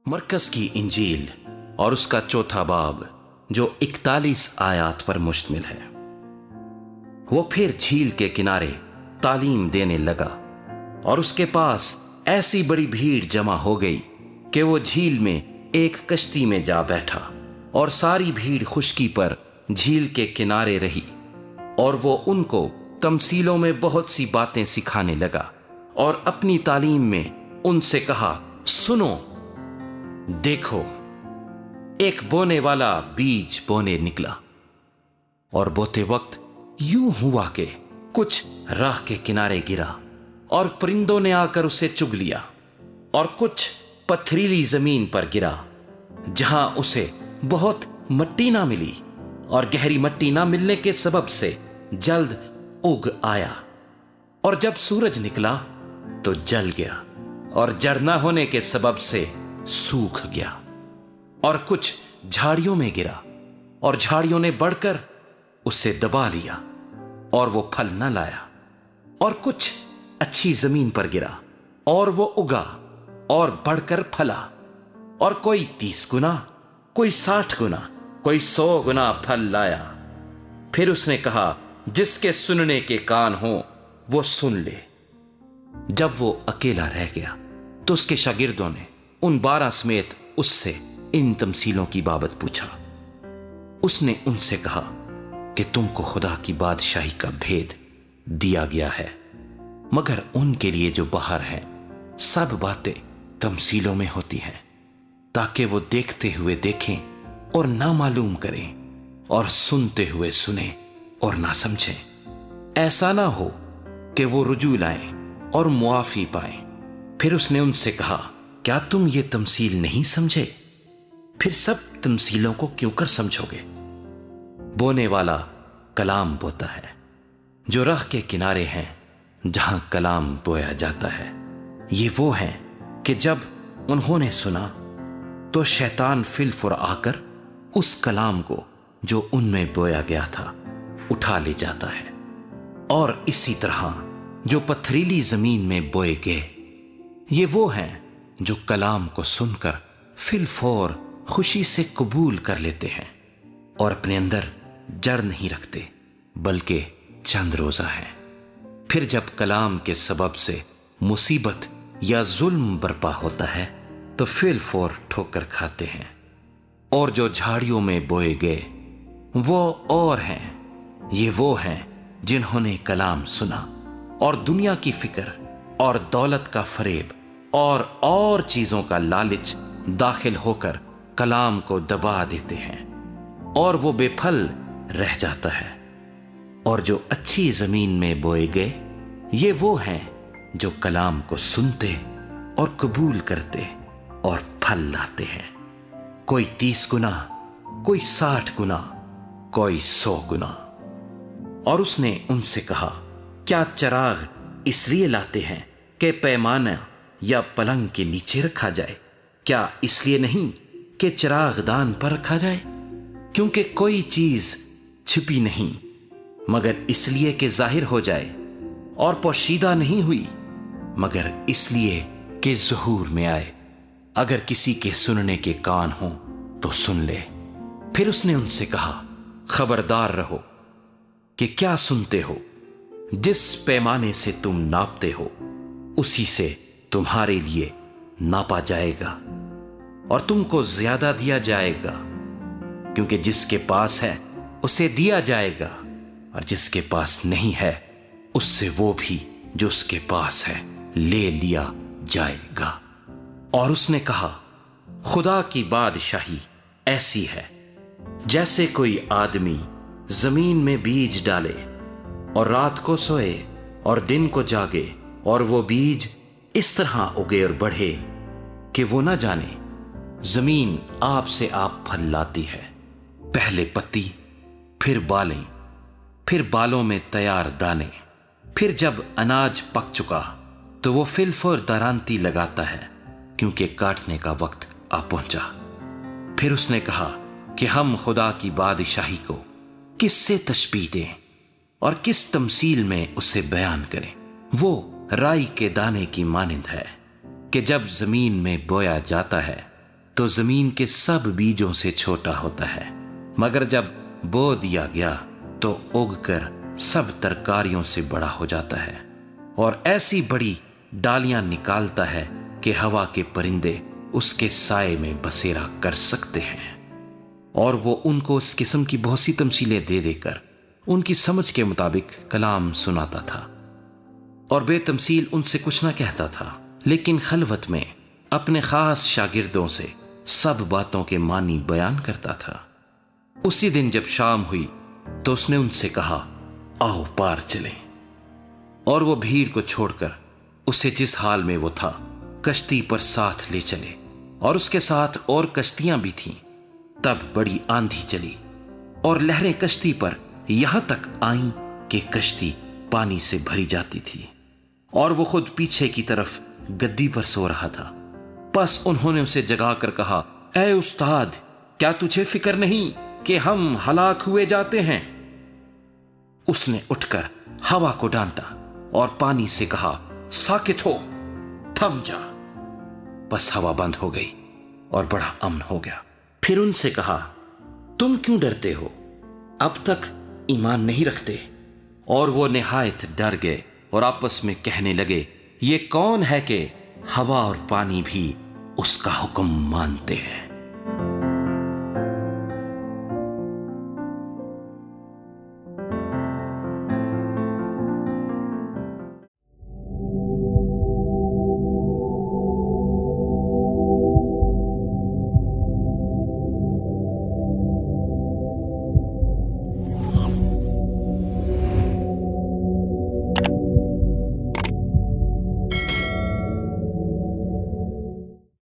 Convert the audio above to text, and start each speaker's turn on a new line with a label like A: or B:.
A: मरकज़ की इंजील और उसका चौथा बाब जो 41 आयात पर मुश्तमिल है। वो फिर झील के किनारे तालीम देने लगा और उसके पास ऐसी बड़ी भीड़ जमा हो गई कि वो झील में एक कश्ती में जा बैठा और सारी भीड़ खुश्की पर झील के किनारे रही और वो उनको तमसीलों में बहुत सी बातें सिखाने लगा और अपनी तालीम में उनसे कहा, सुनो, देखो, एक बोने वाला बीज बोने निकला और बोते वक्त यूं हुआ कि कुछ राह के किनारे गिरा और परिंदों ने आकर उसे चुग लिया, और कुछ पथरीली जमीन पर गिरा जहां उसे बहुत मट्टी ना मिली, और गहरी मट्टी ना मिलने के सबब से जल्द उग आया, और जब सूरज निकला तो जल गया और जड़ ना होने के सबब से सूख गया। और कुछ झाड़ियों में गिरा और झाड़ियों ने बढ़कर उसे दबा लिया और वो फल न लाया। और कुछ अच्छी जमीन पर गिरा और वो उगा और बढ़कर फला, और कोई 30 गुना, कोई 60 गुना, कोई 100 गुना फल लाया। फिर उसने कहा, जिसके सुनने के कान हो वो सुन ले। जब वो अकेला रह गया तो उसके शागिर्दों ने उन 12 समेत उससे इन तमसीलों की बाबत पूछा। उसने उनसे कहा कि तुमको खुदा की बादशाही का भेद दिया गया है, मगर उनके लिए जो बाहर हैं सब बातें तमसीलों में होती हैं, ताकि वो देखते हुए देखें और ना मालूम करें, और सुनते हुए सुने और ना समझें। ऐसा ना हो कि वो रुजू लाएं और मुआफी पाएं। फिर उसने उनसे कहा, क्या तुम ये तमसील नहीं समझे? फिर सब तमसीलों को क्यों कर समझोगे? बोने वाला कलाम बोता है जो राह के किनारे हैं जहां कलाम बोया जाता है। ये वो हैं कि जब उन्होंने सुना तो शैतान फिलफुर आकर उस कलाम को जो उनमें बोया गया था उठा ले जाता है। और इसी तरह जो पथरीली जमीन में बोए गए, ये वो हैं जो कलाम को सुनकर फिलफौर खुशी से कबूल कर लेते हैं और अपने अंदर जड़ नहीं रखते, बल्कि चंद रोजा हैं। फिर जब कलाम के सबब से मुसीबत या जुल्म बर्पा होता है तो फिलफौर ठोकर खाते हैं। और जो झाड़ियों में बोए गए वो और हैं, ये वो हैं जिन्होंने कलाम सुना और दुनिया की फिक्र और दौलत का फरेब और चीजों का लालच दाखिल होकर कलाम को दबा देते हैं और वो बेफल रह जाता है। और जो अच्छी जमीन में बोए गए, ये वो हैं जो कलाम को सुनते और कबूल करते और फल लाते हैं, कोई 30 गुना, कोई 60 गुना, कोई 100 गुना। और उसने उनसे कहा, क्या चराग इसलिए लाते हैं कि पैमाना या पलंग के नीचे रखा जाए? क्या इसलिए नहीं कि चिरागदान पर रखा जाए? क्योंकि कोई चीज छिपी नहीं, मगर इसलिए कि जाहिर हो जाए, और पोशीदा नहीं हुई, मगर इसलिए कि ज़हूर में आए। अगर किसी के सुनने के कान हो तो सुन ले। फिर उसने उनसे कहा, खबरदार रहो कि क्या सुनते हो। जिस पैमाने से तुम नापते हो उसी से तुम्हारे लिए नापा जाएगा और तुमको ज्यादा दिया जाएगा, क्योंकि जिसके पास है उसे दिया जाएगा, और जिसके पास नहीं है उससे वो भी जो उसके पास है ले लिया जाएगा। और उसने कहा, खुदा की बादशाही ऐसी है जैसे कोई आदमी जमीन में बीज डाले और रात को सोए और दिन को जागे, और वो बीज इस तरह उगे और बढ़े कि वो ना जाने। जमीन आप से आप फल लाती है, पहले पत्ती, फिर बालें, फिर बालों में तैयार दाने। फिर जब अनाज पक चुका तो वो फिलफुर दरांती लगाता है, क्योंकि काटने का वक्त आ पहुंचा। फिर उसने कहा कि हम खुदा की बादशाही को किससे तशबीह दें और किस तमसील में उसे बयान करें? वो राई के दाने की मानिंद है कि जब जमीन में बोया जाता है تو زمین کے سب بیجوں سے چھوٹا ہوتا ہے، مگر جب بو دیا گیا تو اگ کر سب ترکاریوں سے بڑا ہو جاتا ہے، اور ایسی بڑی ڈالیاں نکالتا ہے کہ ہوا کے پرندے اس کے سائے میں بسیرا کر سکتے ہیں۔ اور وہ ان کو اس قسم کی بہت سی تمثیلیں دے دے کر ان کی سمجھ کے مطابق کلام سناتا تھا، اور بے تمثیل ان سے کچھ نہ کہتا تھا، لیکن خلوت میں اپنے خاص شاگردوں سے سب باتوں کے معنی بیان کرتا تھا۔ اسی دن جب شام ہوئی تو اس نے ان سے کہا، آؤ پار چلیں، اور وہ بھیڑ کو چھوڑ کر اسے جس حال میں وہ تھا کشتی پر ساتھ لے چلے، اور اس کے ساتھ اور کشتیاں بھی تھیں۔ تب بڑی آندھی چلی اور لہریں کشتی پر یہاں تک آئیں کہ کشتی پانی سے بھری جاتی تھی، اور وہ خود پیچھے کی طرف گدی پر سو رہا تھا۔ پس انہوں نے اسے جگا کر کہا، اے استاد، کیا تجھے فکر نہیں کہ ہم ہلاک ہوئے جاتے ہیں؟ اس نے اٹھ کر ہوا کو ڈانٹا اور پانی سے کہا، ساکت ہو، تھم جا۔ بس ہوا بند ہو گئی اور بڑا امن ہو گیا۔ پھر ان سے کہا، تم کیوں ڈرتے ہو؟ اب تک ایمان نہیں رکھتے؟ اور وہ نہایت ڈر گئے اور آپس میں کہنے لگے، یہ کون ہے کہ ہوا اور پانی بھی اس کا حکم مانتے ہیں؟